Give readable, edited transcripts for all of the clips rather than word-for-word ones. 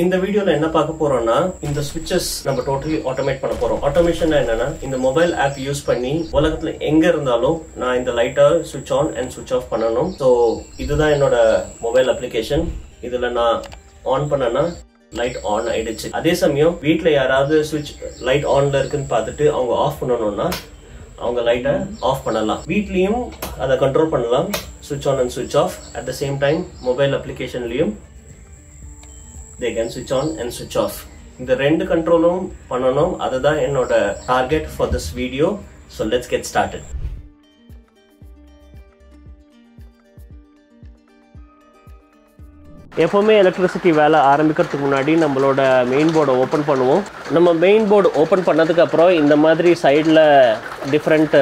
இந்த வீடியோல என்ன பார்க்க போறோம்னா இந்த ஸ்விட்சஸ் நம்ம டோட்டலி ஆட்டோமேட் பண்ண போறோம். ஆட்டோமேஷன் என்னன்னா இந்த மொபைல் ஆப் யூஸ் பண்ணி உலகத்துல எங்க இருந்தாலும் நான் இந்த லைட்டை ஸ்விட்ச் ஆன் அண்ட் ஸ்விட்ச் ஆஃப் பண்ணணும். ஸோ இதுதான் என்னோட மொபைல் அப்ளிகேஷன். இதுல நான் ஆன் பண்ணனா லைட் ஆன் ஆயிடுச்சு. அதே சமயம் வீட்டுல யாராவது ஸ்விட்ச் லைட் ஆன்ல இருக்குன்னு பார்த்துட்டு அவங்க ஆஃப் பண்ணணும்னா அவங்க லைட்டை ஆஃப் பண்ணலாம். வீட்லயும் அதை கண்ட்ரோல் பண்ணலாம், ஸ்விட்ச் ஆன் அண்ட் ஸ்விட்ச் of. At the same time mobile அப்ளிகேஷன்லயும் they can switch on and switch off. இந்த ரெண்டு கண்ட்ரோலும் பண்ணணும். அதுதான் என்னோட target for this video. So let's get started. எப்பவுமே எலக்ட்ரிசிட்டி வேலை ஆரம்பிக்கிறதுக்கு முன்னாடி நம்மளோட மெயின் போர்டை ஓப்பன் பண்ணுவோம். நம்ம மெயின் போர்டு ஓப்பன் பண்ணதுக்கு அப்புறம் இந்த மாதிரி சைடில் டிஃப்ரெண்ட்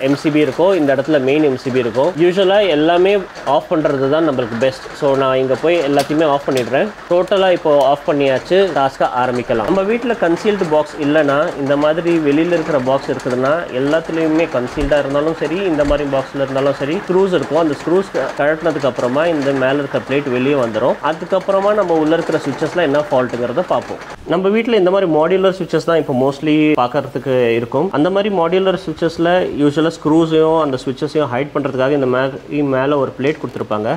எம்சிபி இருக்கும். இந்த இடத்துல மெயின் எம்சிபி இருக்கும். யூஸ்வலாக எல்லாமே ஆஃப் பண்ணுறது தான் நம்மளுக்கு பெஸ்ட். ஸோ நான் இங்கே போய் எல்லாத்தையுமே ஆஃப் பண்ணிடுறேன். டோட்டலாக இப்போ ஆஃப் பண்ணியாச்சு. டாஸ்க்காக ஆரம்பிக்கலாம். நம்ம வீட்டில் கன்சீல்டு பாக்ஸ் இல்லைன்னா இந்த மாதிரி வெளியில் இருக்கிற பாக்ஸ் இருக்குதுன்னா எல்லாத்துலேயுமே கன்சீல்டாக இருந்தாலும் சரி, இந்த மாதிரி பாக்ஸில் இருந்தாலும் சரி, ஸ்க்ரூஸ் இருக்கும். அந்த ஸ்க்ரூஸ் கழட்டினதுக்கு அப்புறமா இந்த மேலே இருக்க பிளேட் வெளியே வந்துடும். அதுக்கப்புறமா நம்ம உள்ள இருக்கிற சுவிட்சஸ்லாம் என்ன ஃபால்ட்டுங்கிறத பார்ப்போம். நம்ம வீட்டில் இந்த மாதிரி மாடியுலர் சுவிட்சஸ் தான் இப்போ மோஸ்ட்லி பார்க்கறதுக்கு இருக்கும். அந்த மாதிரி மாடியுலர் சுவிட்சஸில் யூஸ்வலாக ஸ்க்ரூஸையும் அந்த சுவிட்சஸையும் ஹைட் பண்ணுறதுக்காக இந்த மேலே ஒரு பிளேட் கொடுத்துருப்பாங்க.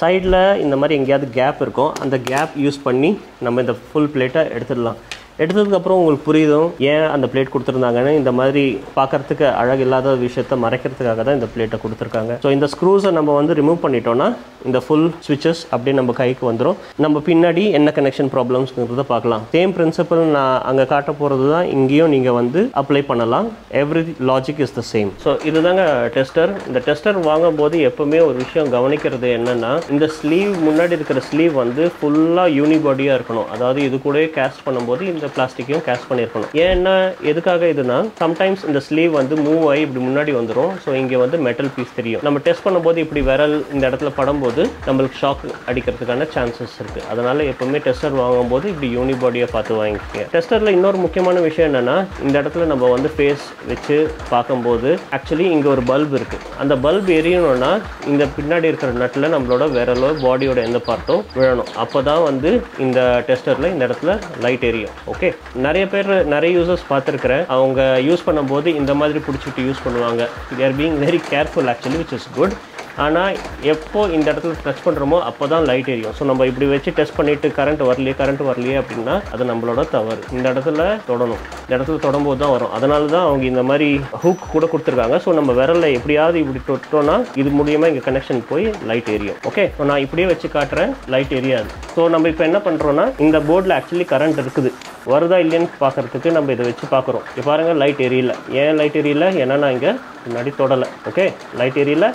சைடில் இந்த மாதிரி எங்கேயாவது கேப் இருக்கும். அந்த கேப் யூஸ் பண்ணி நம்ம இந்த ஃபுல் பிளேட்டை எடுத்துடலாம். எடுத்ததுக்கப்புறம் உங்களுக்கு புரியுதும் ஏன் அந்த பிளேட் கொடுத்துருந்தாங்கன்னு. இந்த மாதிரி பார்க்கறதுக்கு அழகு இல்லாத விஷயத்தை மறைக்கிறதுக்காக தான் இந்த பிளேட்டை கொடுத்துருக்காங்க. ஸோ இந்த ஸ்க்ரூஸை நம்ம வந்து ரிமூவ் பண்ணிட்டோம்னா இந்த ஃபுல் ஸ்விட்சஸ் அப்படியே நம்ம கைக்கு வந்துடும். நம்ம பின்னாடி என்ன கனெக்ஷன் ப்ராப்ளம்ஸ்ங்கிறத பார்க்கலாம். சேம் பிரின்சிபல் நான் அங்கே காட்ட போகிறது தான் இங்கேயும் நீங்கள் வந்து அப்ளை பண்ணலாம். Every logic is the same. So இதுதாங்க டெஸ்டர். இந்த டெஸ்டர் வாங்கும் போது எப்பவுமே ஒரு விஷயம் கவனிக்கிறது என்னன்னா, இந்த ஸ்லீவ் முன்னாடி இருக்கிற ஸ்லீவ் வந்து ஃபுல்லாக யூனிபாடியாக இருக்கணும். அதாவது இது கூட கேஸ்ட் பண்ணும்போது இந்த பிளாஸ்டிக்கையும் கேஸ்ட் பண்ணியிருக்கணும். ஏன்னா எதுக்காக இதுனா, சம்டைம்ஸ் இந்த ஸ்லீவ் வந்து மூவ் ஆகி இப்படி முன்னாடி வந்துடும். ஸோ இங்கே வந்து மெட்டல் பீஸ் தெரியும். நம்ம டெஸ்ட் பண்ணும்போது இப்படி விரல் இந்த இடத்துல படும்போது நம்மளுக்கு ஷாக் அடிக்கிறதுக்கான சான்சஸ் இருக்கு. அதனால எப்பவுமே டெஸ்டர் வாங்கும்போது இப்படி யூனிபாடியை பார்த்து வாங்கிக்கோங்க. டெஸ்டர்ல இன்னொரு முக்கியமான விஷயம் என்னன்னா, இந்த இடத்துல நம்ம வந்து ஃபேஸ் வச்சு பார்க்கும்போது ஆக்சுவலி இங்கே ஒரு பல்ப் இருக்கு. அந்த பல்ப் எரியணும்னா இந்த பின்னாடி இருக்கிற நட்டில் நம்மளோட விரலோ பாடியோட எந்த பார்ட்டும் விழணும். அப்போதான் வந்து இந்த டெஸ்டர்ல இந்த இடத்துல லைட் எரியும். ஓகே, நிறைய யூசர்ஸ் பார்த்துருக்கிறேன். அவங்க யூஸ் பண்ணும்போது இந்த மாதிரி பிடிச்சிட்டு யூஸ் பண்ணுவாங்க. they are being very careful actually, which is good. ஆனால் எப்போ இந்த இடத்துல டச் பண்ணுறோமோ அப்போ தான் லைட் எரியும். ஸோ நம்ம இப்படி வச்சு டெஸ்ட் பண்ணிவிட்டு கரண்ட் வரலையே அப்படின்னா அது நம்மளோட தவறு. இந்த இடத்துல தொடணும். இந்த இடத்துல தொடும்போது தான் வரும். அதனால தான் அவங்க இந்த மாதிரி ஹூக் கூட கொடுத்துருக்காங்க. ஸோ நம்ம விரலில் எப்படியாவது இப்படி தொட்டோன்னா இது மூலியமாக இங்கே கனெக்ஷன் போய் லைட் எரியும். ஓகே, ஸோ நான் இப்படியே வச்சு காட்டுறேன், லைட் எரியாது. ஸோ நம்ம இப்போ என்ன பண்ணுறோன்னா, இந்த போர்டில் ஆக்சுவலி கரண்ட் இருக்குது, வருதா இல்லைன்னு பார்க்கறதுக்கு நம்ம இதை வச்சு பார்க்குறோம். இப்போ பாருங்கள், லைட் எரியல. ஏன் லைட் எரியல? ஏன்னா நான் இங்கே முன்னாடி தொடலை. Okay, light எரியல.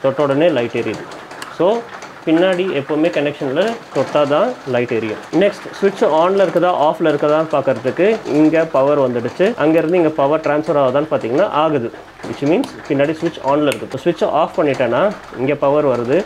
தொட்ட உடனே லைட் எரியுது. ஸோ பின்னாடி எப்போவுமே கனெக்ஷனில் தொட்டால் தான் லைட் எரியும். நெக்ஸ்ட், ஸ்விட்ச் ஆனில் இருக்குதா ஆஃபில் இருக்குதான்னு பார்க்கறதுக்கு இங்கே பவர் வந்துடுச்சு. அங்கேருந்து இங்கே பவர் ட்ரான்ஸ்ஃபர் ஆகுதான்னு பார்த்தீங்கன்னா ஆகுது. விச் மீன்ஸ் பின்னாடி ஸ்விட்ச் ஆனில் இருக்குது. இப்போ ஸ்விட்சை ஆஃப் பண்ணிட்டேன்னா இங்கே பவர் வருது.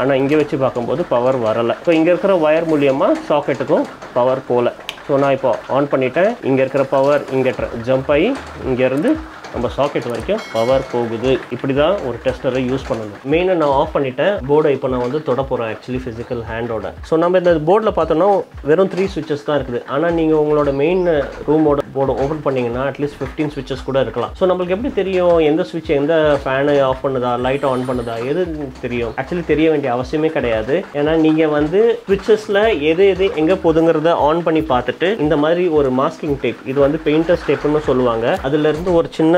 ஆனால் இங்கே வச்சு பார்க்கும்போது பவர் வரலை. ஸோ இங்கே இருக்கிற ஒயர் மூலியமாக சாக்கெட்டுக்கும் பவர் போகல. ஸோ நான் இப்போ ஆன் பண்ணிட்டேன். இங்கே இருக்கிற பவர் இங்கே ஜம்ப் ஆகி இங்கேருந்து நம்ம சாக்கெட் வரைக்கும் பவர் போகுது. இப்படி தான் ஒரு டெஸ்டரை யூஸ் பண்ணணும். மெயினாக நான் ஆஃப் பண்ணிட்டேன். போர்டை இப்போ நான் வந்து தொட போகிறேன் ஆக்சுவலி ஃபிசிக்கல் ஹேண்டோட. ஸோ நம்ம இந்த போர்டில் பார்த்தோன்னா வெறும் 3 ஸ்விட்சஸ் தான் இருக்குது. ஆனால் நீங்கள் உங்களோட மெயின் ரூமோட போர்டை ஓப்பன் பண்ணிங்கன்னா அட்லீஸ்ட் 15 ஸ்விட்சஸ் கூட இருக்கலாம். ஸோ நம்மளுக்கு எப்படி தெரியும் எந்த ஸ்விட்ச் எந்த ஃபேனை ஆஃப் பண்ணுதா லைட் ஆன் பண்ணுதா எது தெரியும்? ஆக்சுவலி தெரிய வேண்டிய அவசியமே கிடையாது. ஏன்னா நீங்கள் வந்து ஸ்விட்சஸில் எது எங்கே போதுங்கிறத ஆன் பண்ணி பார்த்துட்டு இந்த மாதிரி ஒரு மாஸ்கிங் டேப், இது வந்து பெயிண்டர்ஸ் டேப்னு சொல்லுவாங்க, அதுலேருந்து ஒரு சின்ன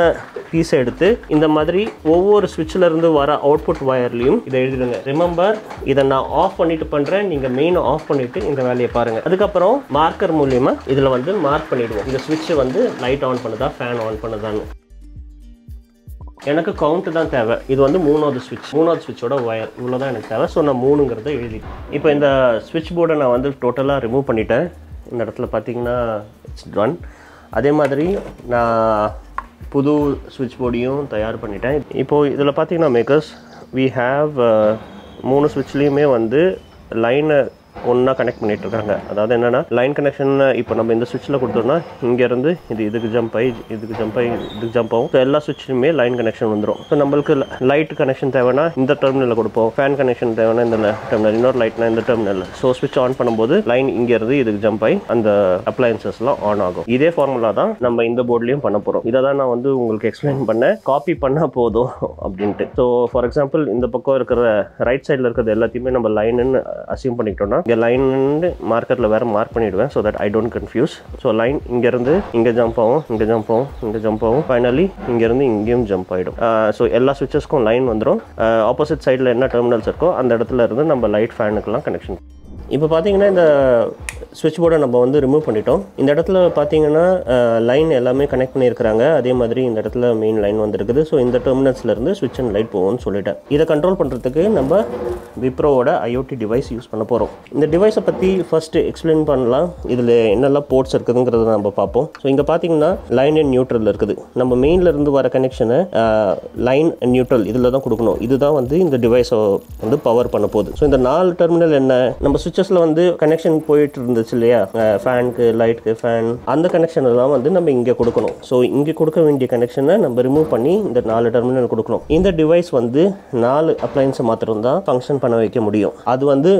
பீஸ் எடுத்து இந்த மாதிரி ஒவ்வொரு ஸ்விட்ச்ல இருந்து வர அவுட்புட் வயர்லையும் இதை எழுதிடுங்க. ரிமெம்பர், இதை நான் ஆஃப் பண்ணிட்டு பண்றேன், நீங்க மெயின் ஆஃப் பண்ணிட்டு இந்த வேலையை பாருங்க. அதுக்கப்புறம் மார்க்கர் மூலியமா இதுல வந்து மார்க் பண்ணிடுவோம் இந்த ஸ்விட்ச் வந்து லைட் ஆன் பண்ணுதா ஃபேன் ஆன் பண்ணுதான்னு. எனக்கு கவுண்ட் தான் தேவை. இது வந்து மூணாவது ஸ்விட்சோட ஒயர், இவ்வளோதான் எனக்கு தேவை. ஸோ நான் 3ங்கிறத எழுதி இப்போ இந்த ஸ்விட்ச் போர்டை நான் வந்து டோட்டலாக ரிமூவ் பண்ணிட்டேன். இந்த இடத்துல பார்த்தீங்கன்னா இட்ஸ் டன். அதே மாதிரி நான் புது ஸ்விட்ச் போர்டையும் தயார் பண்ணிட்டேன். இப்போது இதில் பார்த்தீங்கன்னா மேக்கர்ஸ் வி ஹாவ் 3 ஸ்விட்ச்லேயுமே வந்து லைனை ஒன்றா கனெக்ட் பண்ணிட்டு இருக்காங்க. அதாவது என்னன்னா லைன் கனெக்ஷன் இப்போ நம்ம இந்த சுவிட்சில் கொடுத்தோம்னா இங்கேருந்து இதுக்கு ஜம்ப் ஆகி இதுக்கு ஜம்ப் ஆகும். ஸோ எல்லா சுவிட்சுமே லைன் கனெக்ஷன் வந்துடும். ஸோ நம்மளுக்கு லைட் கனெக்ஷன் தேவைன்னா இந்த டெர்மினலில் கொடுப்போம், ஃபேன் கனெக்ஷன் தேவைன்னா இந்த டெர்மினல், இன்னொரு லைட்னா இந்த டெர்மினல். ஸோ ஸ்விட்ச் ஆன் பண்ணும்போது லைன் இங்கேருந்து இதுக்கு ஜம்ப் ஆகி அந்த அப்ளையன்சஸ்லாம் ஆன் ஆகும். இதே ஃபார்முலா தான் நம்ம இந்த போர்ட்லையும் பண்ண போகிறோம். இதை தான் நான் வந்து உங்களுக்கு எக்ஸ்பிளைன் பண்ணேன், காப்பி பண்ணால் போதும் அப்படின்ட்டு. ஸோ ஃபார் எக்ஸாம்பிள் இந்த பக்கம் இருக்கிற ரைட் சைடில் இருக்கிறது எல்லாத்தையுமே நம்ம லைன்னு அசியூம் பண்ணிக்கிட்டோம்னா இங்கே லைன் மார்க்கரில் வேறு மார்க் பண்ணிவிடுவேன் so that I don't confuse. So line இங்கேருந்து இங்கே ஜம்ப் ஆகும், இங்கே ஜம்ப் ஆகும், இங்கே ஜம்ப் ஆகும், ஃபைனலி இங்கேருந்து இங்கேயும் ஜம்ப் ஆகிடும். ஸோ எல்லா சுவிட்சஸ்க்கும் லைன் வந்துடும். ஆப்போசிட் சைடில் என்ன டெர்மினல்ஸ் இருக்கோ அந்த இடத்துல இருந்து நம்ம லைட் ஃபேனுக்கெல்லாம் கனெக்ஷன். இப்போ பார்த்தீங்கன்னா இந்த ஸ்விட்ச் போர்டை நம்ம வந்து ரிமூவ் பண்ணிட்டோம். இந்த இடத்துல பார்த்தீங்கன்னா லைன் எல்லாமே கனெக்ட் பண்ணியிருக்கிறாங்க. அதே மாதிரி இந்த இடத்துல மெயின் லைன் வந்துருக்குது. ஸோ இந்த டெர்மினல்ஸ்லேருந்து ஸ்விட்ச் அண்ட் லைட் போகும்னு சொல்லிட்டேன். இதை கண்ட்ரோல் பண்ணுறதுக்கு நம்ம விப்ரோவோட IoT டிவைஸ் யூஸ் பண்ண போகிறோம். இந்த டிவைஸை பற்றி ஃபஸ்ட்டு எக்ஸ்பிளைன் பண்ணலாம். இதில் என்னெல்லாம் போர்ட்ஸ் இருக்குதுங்கிறத நம்ம பார்ப்போம். ஸோ இங்கே பார்த்தீங்கன்னா லைன் அண்ட் நியூட்ரல் இருக்குது. நம்ம மெயினில் இருந்து வர கனெக்ஷனை லைன் அண்ட் நியூட்ரல் இதில் தான் கொடுக்கணும். இதுதான் வந்து இந்த டிவைஸை வந்து பவர் பண்ண போகுது. ஸோ இந்த 4 டெர்மினல் என்ன, நம்ம சுவிட்சஸில் வந்து கனெக்ஷன் போயிட்டு இருந்துச்சு இல்லையா, ஃபேனுக்கு, லைட்டுக்கு, ஃபேன், அந்த கனெக்ஷன் எல்லாம் வந்து நம்ம இங்கே கொடுக்கணும். ஸோ இங்கே கொடுக்க வேண்டிய கனெக்ஷனை நம்ம ரிமூவ் பண்ணி இந்த 4 டெர்மினல் கொடுக்கணும். இந்த டிவைஸ் வந்து 4 அப்ளையன்ஸை மாத்திரம் தான் ஃபங்க்ஷன் பண்ண வைக்க முடியும். அது வந்து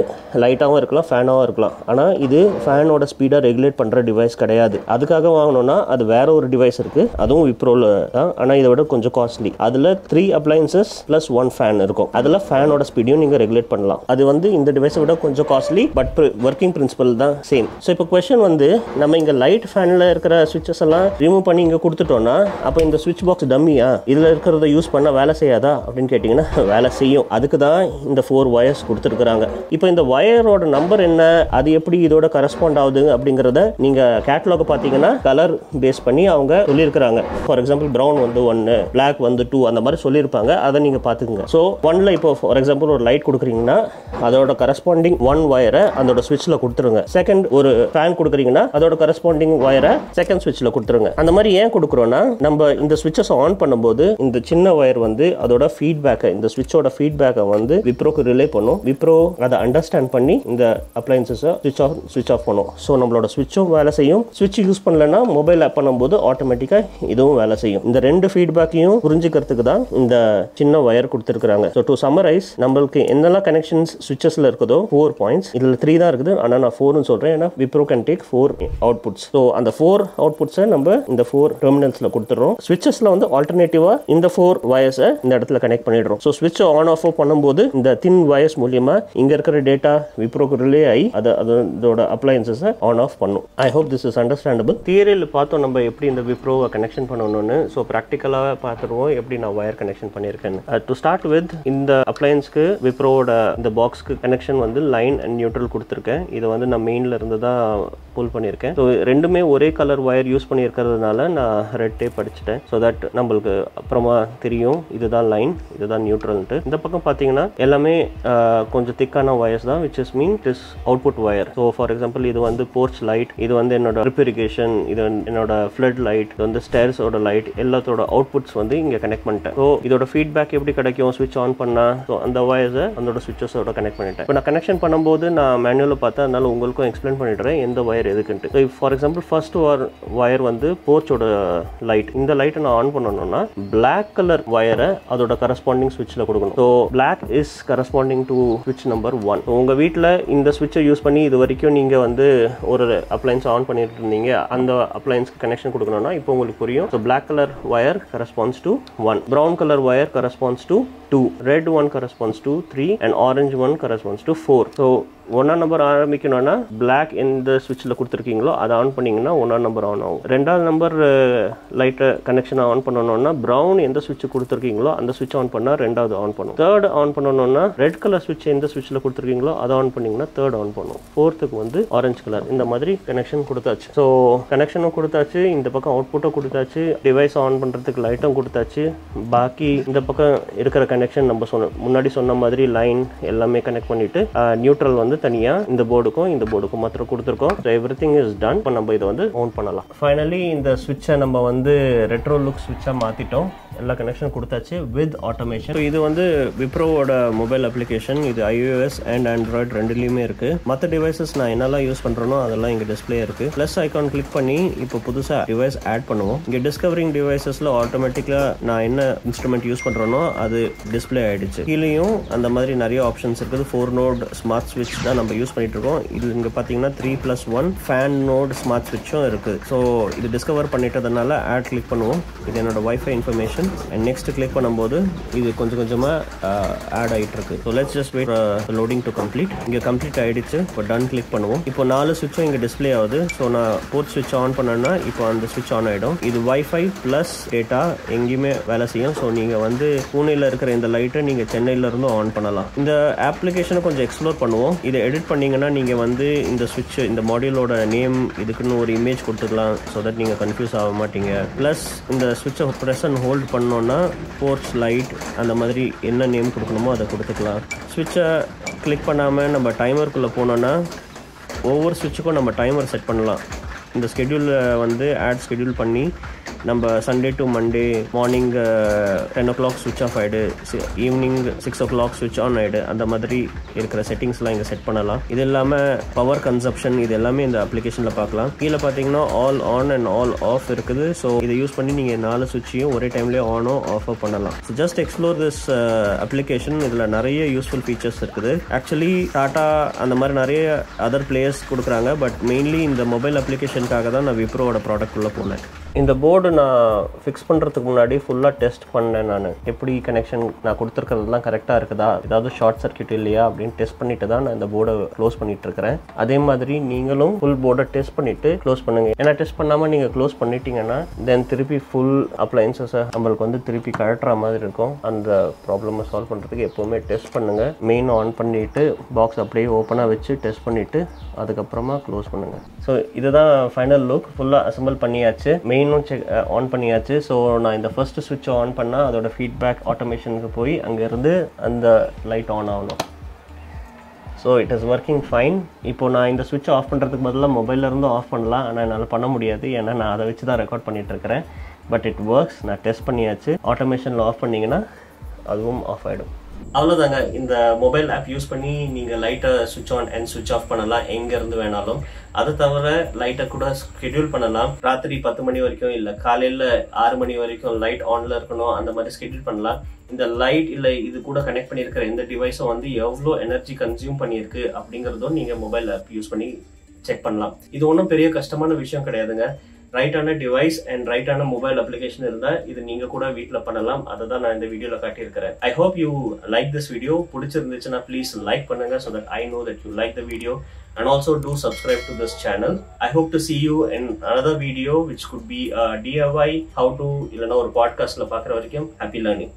லைட்டாகவும் இருக்கலாம், ஃபேனாகவும் இருக்கலாம். ஆனால் இது ஃபேனோட ஸ்பீடை ரெகுலேட் பண்ணுற டிவைஸ் கிடையாது. அதுக்காக வாங்கணும்னா அது வேற ஒரு டிவைஸ் இருக்குது, அதுவும் விப்ரோவில் தான். ஆனால் இதை விட கொஞ்சம் காஸ்ட்லி. அதில் 3 அப்ளையன்சஸ் ப்ளஸ் 1 ஃபேன் இருக்கும். அதில் ஃபேனோட ஸ்பீடையும் நீங்கள் ரெகுலேட் பண்ணலாம். அது வந்து இந்த டிவைஸை விட கொஞ்சம் காஸ்ட்லி, பட் ஒர்க்கிங் பிரின்சிபல் தான் சேம். ஸோ இப்போ கொஸ்டின் வந்து நம்ம இங்கே லைட் ஃபேனில் இருக்கிற சுவிட்சஸ் எல்லாம் ரிமூவ் பண்ணி இங்கே கொடுத்துட்டோம்னா அப்போ இந்த சுவிட்ச் பாக்ஸ் டம்மியா, இதில் இருக்கிறத யூஸ் பண்ணால் வேலை செய்யாதா அப்படின்னு கேட்டிங்கன்னா வேலை செய்யும். அதுக்கு தான் இந்த 4 வயர்ஸ் கொடுத்துருக்குறாங்க. இப்போ இந்த வயரோட நம்பர் என்ன, அது எப்படி இதோட கரஸ்பாண்ட் ஆகுது அப்படிங்கிறத நீங்கள் கேட்டலாக் பார்த்தீங்கன்னா கலர் பேஸ் பண்ணி அவங்க சொல்லியிருக்கிறாங்க. ஃபார் எக்ஸாம்பிள் ப்ரௌன் வந்து 1, பிளாக் வந்து 2, அந்த மாதிரி சொல்லியிருப்பாங்க. அதை நீங்கள் பார்த்துக்குங்க. ஸோ 1ல இப்போ ஃபார் எக்ஸாம்பிள் ஒரு லைட் கொடுக்குறீங்கன்னா அதோட கரஸ்பாண்டிங் 1 வயரை அதோட ஸ்விட்சில் கொடுத்துருங்க. செகண்ட் ஒரு ஃபேன் கொடுக்குறீங்கன்னா அதோட கரஸ்பாண்டிங் வயரை செகண்ட் ஸ்விட்சில் கொடுத்துருங்க. அந்த மாதிரி ஏன் கொடுக்குறோன்னா நம்ம இந்த ஸ்விட்சஸ் ஆன் பண்ணும்போது இந்த சின்ன வயர் வந்து அதோட ஃபீட்பேக்கை, இந்த ஸ்விட்சோட ஃபீட்பேக்கை வந்து விப்ரோக்கு ரிலே பண்ணும். விப்ரோ அதை அண்டர்ஸ்டாண்ட் பண்ணி இந்த அப்ளையன்சஸை ஸ்விட்ச் ஆஃப் பண்ணும். ஸோ நம்மளோட ஸ்விட்சும் வேலை செய்யும். ஸ்விட்ச் யூஸ் பண்ணலன்னா மொபைல் ஆப் பண்ணும்போது ஆட்டோமேட்டிக்காக இதுவும் வேலை செய்யும். இந்த 2 ஃபீட்பேக்கையும் புரிஞ்சுக்கிறதுக்கு தான் இந்த சின்ன வயர் கொடுத்துருக்காங்க. ஸோ டு சம்மரைஸ், நம்மளுக்கு என்னெல்லாம் கனெக்ஷன்ஸ் ஸ்விட்சஸில் இருக்குதோ 4 பாயிண்ட்ஸ், இதில் 3 தான் இருக்குது. ஆனால் நான் 4ன்னு சொல்கிறேன், ஏன்னா Wipro can take 4 outputs. So அந்த 4 அவுட்புட்ஸை நம்ம இந்த 4 டெர்மினல்ஸில் கொடுத்துட்றோம். ஸ்விட்சஸில் வந்து ஆல்டர்னேட்டிவாக இந்த 4 வயர்ஸை இந்த இடத்துல கனெக்ட் பண்ணிடுறோம். ஸோ ஸ்விட்ச் ஆன் ஆஃப் பண்ணும்போது இந்த தின் வயர்ஸ் மூலியமா இங்கே இருக்கிற டேட்டா விப்ரோக்கு ரிலே ஆகி அதோட அப்ளையன்சஸை ஆன் ஆஃப் பண்ணும். I hope this is understandable. தியரியில் பார்த்தோம் நம்ம எப்படி இந்த விப்ரோவை கனெக்ஷன் பண்ணணும்னு. ஸோ ப்ராக்டிக்கலாக பார்த்துருவோம் எப்படி நான் வயர் கனெக்ஷன் பண்ணியிருக்கேன். டு ஸ்டார்ட் வித், இந்த அப்ளையன்ஸ்க்கு விப்ரோவோட இந்த பாக்ஸ்க்கு கனெக்ஷன் வந்து லைன் அண்ட் நியூட்ரல் கொடுத்துருக்கேன். இதை வந்து நான் மெயினில் இருந்து தான் புல் பண்ணியிருக்கேன். ஸோ ரெண்டுமே ஒரே கலர் ஒயர் யூஸ் பண்ணியிருக்கிறதுனால நான் ரெட் டேப் அடிச்சிட்டேன். ஸோ தட் நம்மளுக்கு அப்புறமா தெரியும் இதுதான் லைன், இதுதான் நியூட்ரல்ன்ட்டு. இந்த பக்கம் பார்த்தீங்கன்னா எல்லாமே கொஞ்சம் திக்கான வயர்ஸ் தான், which is mean it is output wire. So for example இது வந்து போர்ச் லைட், இது வந்து என்னோட ட்ரிப் இரிகேஷன், இது என்னோட ஃப்ளட் லைட், இது வந்து ஸ்டேர்ஸோட லைட், எல்லாத்தோட அவுட்புட்ஸ் வந்து இங்கே கனெக்ட் பண்ணிட்டேன். ஸோ இதோட ஃபீட்பேக் எப்படி கிடைக்கும் ஸ்விட்ச் ஆன் பண்ணால், ஸோ அந்த வயர்ஸை அதோட ஸ்விட்சஸோட கனெக்ட் பண்ணிட்டேன். இப்போ நான் கனெக்ஷன் பண்ணும்போது நான் மேனுவலில் பார்த்தேன், அதனால உங்களுக்கும் எக்ஸ்பிளைன் பண்ணிடுறேன் எந்த வயர் எதுக்குன்ட்டு. So for example first wire வந்து போர்ச்சோட லைட். இந்த லைட்டை நான் ஆன் பண்ணணும்னா பிளாக் கலர் வயரை அதோட கரஸ்பாண்டிங் ஸ்விட்சில் கொடுக்கணும். So black is corresponding to ஸ்விட்ச் நம்பர் 1. உங்கள் வீட்டில் இந்த ஸ்விட்சை யூஸ் பண்ணி இது வரைக்கும் நீங்கள் வந்து ஒரு அப்ளையன்ஸ் ஆன் பண்ணிட்டு இருந்தீங்க, அந்த அப்ளையன்ஸ்க்கு கனெக்ஷன் கொடுக்கணும்னா இப்போ உங்களுக்கு புரியும். So black colour wire corresponds to 1, brown colour wire corresponds to 2, red 1 corresponds to 3 and orange 1 corresponds to 4. So 1ஆம் நம்பர் ஆரம்பிக்கணும்னா பிளாக் எந்த ஸ்விட்சில் கொடுத்துருக்கீங்களோ அதை ஆன் பண்ணிங்கன்னா 1ஆம் நம்பர் ஆன் ஆகும். 2ஆம் நம்பர் லைட்டை கனெக்ஷனை ஆன் பண்ணணும்னா ப்ரௌன் எந்த ஸ்விட்ச் கொடுத்துருக்கீங்களோ அந்த ஸ்விட்ச் ஆன் பண்ணால் 2ஆவது ஆன் பண்ணும். 3rd ஆன் பண்ணணும்னா ரெட் கலர் ஸ்விட்ச் எந்த ஸ்விட்சில் கொடுத்துருக்கீங்களோ அதை ஆன் பண்ணிங்கன்னா 3rd ஆன் பண்ணும். 4த்துக்கு வந்து ஆரஞ்சு கலர். இந்த மாதிரி கனெக்ஷன் கொடுத்தாச்சு. ஸோ கனெக்ஷனும் கொடுத்தாச்சு, இந்த பக்கம் அவுட்புட்டும் கொடுத்தாச்சு, டிவைஸ் ஆன் பண்ணுறதுக்கு லைட்டும் கொடுத்தாச்சு. பாக்கி இந்த பக்கம் இருக்கிற கனெக்ஷன் நம்ம முன்னாடி சொன்ன மாதிரி லைன் எல்லாமே கனெக்ட் பண்ணிவிட்டு நியூட்ரல் வந்து வந்து தனியா இந்த போர்டுக்கும் மாத்திரம் கொடுத்துருக்கோம். So everything is done. இப்போ நம்ம இதை வந்து ஆன் பண்ணலாம். ஃபைனலி இந்த ஸ்விட்சை நம்ம வந்து ரெட்ரோ லுக் ஸ்விட்சாக மாற்றிட்டோம். எல்லா கனெக்ஷன் கொடுத்தாச்சு வித் ஆட்டோமேஷன். இது வந்து விப்ரோவோட மொபைல் அப்ளிகேஷன். இது iOS அண்ட் ஆண்ட்ராய்டு ரெண்டுலேயுமே இருக்குது. மற்ற டிவைசஸ் நான் என்னெல்லாம் யூஸ் பண்ணுறேனோ அதெல்லாம் இங்கே டிஸ்பிளே இருக்குது. ப்ளஸ் ஐக்கான் கிளிக் பண்ணி இப்போ புதுசாக டிவைஸ் ஆட் பண்ணுவோம். இங்கே டிஸ்கவரிங் டிவைசஸில் ஆட்டோமேட்டிக்காக நான் என்ன இன்ஸ்ட்ருமெண்ட் யூஸ் பண்ணுறேனோ அது டிஸ்பிளே ஆகிடுச்சு. கீழேயும் அந்த மாதிரி நிறைய ஆப்ஷன்ஸ் இருக்குது. 4 நோட் ஸ்மார்ட் ஸ்விட்ச் தான் நம்ம யூஸ் பண்ணிட்டு இருக்கோம். இது இங்கே பார்த்தீங்கன்னா 3+1 ஃபேன் நோட் ஸ்மார்ட் ஸ்விட்சும் இருக்குது. ஸோ இது டிஸ்கவர் பண்ணிட்டதுனால ஆட் கிளிக் பண்ணுவோம். இது என்னோட wifi information. And next click பண்ணும்போது இது கொஞ்சமாக ஆட் ஆகிட்டு இருக்கு. So let's just wait loading to complete. இங்கே கம்ப்ளீட் ஆகிடுச்சு. இப்போ டன் கிளிக் பண்ணுவோம். இப்போ 4 ஸ்விட்சும் இங்கே டிஸ்பிளே ஆகுது. ஸோ நான் போர்ட் ஸ்விட்ச் ஆன் பண்ணேன்னா இப்போ அந்த ஸ்விட்ச் ஆன் ஆகிடும். இது வைஃபை ப்ளஸ் டேட்டா எங்கேயுமே வேலை செய்யும். ஸோ நீங்கள் வந்து பூனேல இருக்கிற இந்த லைட்டை நீங்கள் சென்னையிலேருந்து ஆன் பண்ணலாம். இந்த அப்ளிகேஷனை கொஞ்சம் எக்ஸ்ப்ளோர் பண்ணுவோம். இதை எடிட் பண்ணிங்கன்னா நீங்கள் வந்து இந்த ஸ்விட்ச் இந்த மாடியூலோட நேம் இதுக்குன்னு ஒரு இமேஜ் கொடுத்துக்கலாம். ஸோ தட் நீங்கள் கன்ஃபியூஸ் ஆக மாட்டீங்க. ப்ளஸ் இந்த ஸ்விட்சை ப்ரெஸ் அண்ட் ஹோல்ட் பண்ணோன்னா போர்ட்ஸ் லைட் அந்த மாதிரி என்ன நேம் கொடுக்கணுமோ அதை கொடுத்துக்கலாம். ஸ்விட்சை கிளிக் பண்ணாமல் நம்ம டைமருக்குள்ளே போனோன்னா ஒவ்வொரு ஸ்விட்சுக்கும் நம்ம டைமர் செட் பண்ணலாம். இந்த ஸ்கெடியூலில் வந்து ஆட் ஸ்கெடியூல் பண்ணி நம்ம Sunday to Monday morning 10 o'clock ஸ்விட்ச் ஆஃப் ஆகிடு, ஈவினிங் 6 o'clock ஸ்விட்ச் ஆன் ஆகிடு, அந்த மாதிரி இருக்கிற செட்டிங்ஸ்லாம் இங்கே செட் பண்ணலாம். இது இல்லாமல் பவர் கன்சப்ஷன் இது எல்லாமே இந்த அப்ளிகேஷனில் பார்க்கலாம். கீழே பார்த்தீங்கன்னா all on and all off இருக்குது. ஸோ இதை யூஸ் பண்ணி நீங்கள் 4 ஸ்விட்சையும் ஒரே டைம்லேயே ஆனோ ஆஃபோ பண்ணலாம். So just explore this application. இதில் நிறைய யூஸ்ஃபுல் ஃபீச்சர்ஸ் இருக்குது. ஆக்சுவலி டாடா அந்த மாதிரி நிறைய அதர் பிளேயர்ஸ் கொடுக்குறாங்க. பட் மெயின்லி இந்த மொபைல் அப்ளிகேஷனுக்காக தான் நான் விப்ரோவோட ப்ராடக்ட் உள்ள போனேன். இந்த போர்டு நான் ஃபிக்ஸ் பண்ணுறதுக்கு முன்னாடி ஃபுல்லாக டெஸ்ட் பண்ணேன். நான் எப்படி கனெக்ஷன் நான் கொடுத்துருக்கிறதுலாம் கரெக்டாக இருக்குதா, ஏதாவது ஷார்ட் சர்க்யூட் இல்லையா அப்படின்னு டெஸ்ட் பண்ணிட்டு தான் நான் இந்த போர்டை க்ளோஸ் பண்ணிட்டு இருக்கிறேன். அதே மாதிரி நீங்களும் ஃபுல் போர்டை டெஸ்ட் பண்ணிட்டு க்ளோஸ் பண்ணுங்க. ஏன்னா டெஸ்ட் பண்ணாமல் நீங்கள் க்ளோஸ் பண்ணிட்டீங்கன்னா தென் திருப்பி ஃபுல் அப்ளையன்சஸை நம்மளுக்கு வந்து திருப்பி கழட்டுற மாதிரி இருக்கும். அந்த ப்ராப்ளமை சால்வ் பண்ணுறதுக்கு எப்போவுமே டெஸ்ட் பண்ணுங்க. மெயின் ஆன் பண்ணிட்டு பாக்ஸ் அப்படியே ஓப்பனாக வச்சு டெஸ்ட் பண்ணிட்டு அதுக்கப்புறமா க்ளோஸ் பண்ணுங்க. ஸோ இதுதான் ஃபைனல் லுக். ஃபுல்லாக அசம்பிள் பண்ணியாச்சு. மெயினும் செக் ஆன் பண்ணியாச்சு. ஸோ நான் இந்த ஃபர்ஸ்ட் ஸ்விட்சை ஆன் பண்ணால் அதோட ஃபீட்பேக் ஆட்டோமேஷனுக்கு போய் அங்கேருந்து அந்த லைட் ஆன் ஆகணும். So it is working fine. இப்போ நான் இந்த ஸ்விட்சை ஆஃப் பண்ணுறதுக்கு பதிலாக மொபைல்லேருந்து ஆஃப் பண்ணலாம். ஆனால் என்னால் பண்ண முடியாது. ஏன்னா நான் அதை வச்சு தான் ரெக்கார்ட் பண்ணிகிட்டு இருக்கிறேன். But it works. நான் டெஸ்ட் பண்ணியாச்சு. ஆட்டோமேஷனில் ஆஃப் பண்ணிங்கன்னா அதுவும் ஆஃப் ஆகிடும். அவ்வளோதாங்க. இந்த மொபைல் ஆப் யூஸ் பண்ணி நீங்கள் லைட்டை சுவிட்ச் ஆன் அண்ட் சுவிட்ச் ஆஃப் பண்ணலாம் எங்கேருந்து வேணாலும். அதை தவிர லைட்டை கூட ஸ்கெடியூல் பண்ணலாம். ராத்திரி 10 மணி வரைக்கும் இல்லை காலையில் 6 மணி வரைக்கும் லைட் ஆனில் இருக்கணும், அந்த மாதிரி ஸ்கெடியூல் பண்ணலாம். இந்த லைட் இல்லை இது கூட கனெக்ட் பண்ணியிருக்கிற இந்த டிவைஸும் வந்து எவ்வளோ எனர்ஜி கன்சியூம் பண்ணியிருக்கு அப்படிங்கிறதும் நீங்கள் மொபைல் ஆப் யூஸ் பண்ணி செக் பண்ணலாம். இது ஒன்றும் பெரிய கஷ்டமான விஷயம் கிடையாதுங்க. ரைட்டான டிவைஸ் அண்ட் ரைட்டான மொபைல் அப்ளிகேஷன் இருந்தால் இது நீங்கள் கூட வீட்டில் பண்ணலாம். அதை தான் நான் இந்த வீடியோவில் காட்டியிருக்கிறேன். I hope you like this video. பிடிச்சிருந்துச்சுன்னா ப்ளீஸ் லைக் பண்ணுங்க so that I know that you like the video, and also do subscribe to this channel. I hope to see you in another video which could be a DIY how to இல்லைன்னா ஒரு பாட்காஸ்ட்டில் பார்க்குற வரைக்கும் happy learning.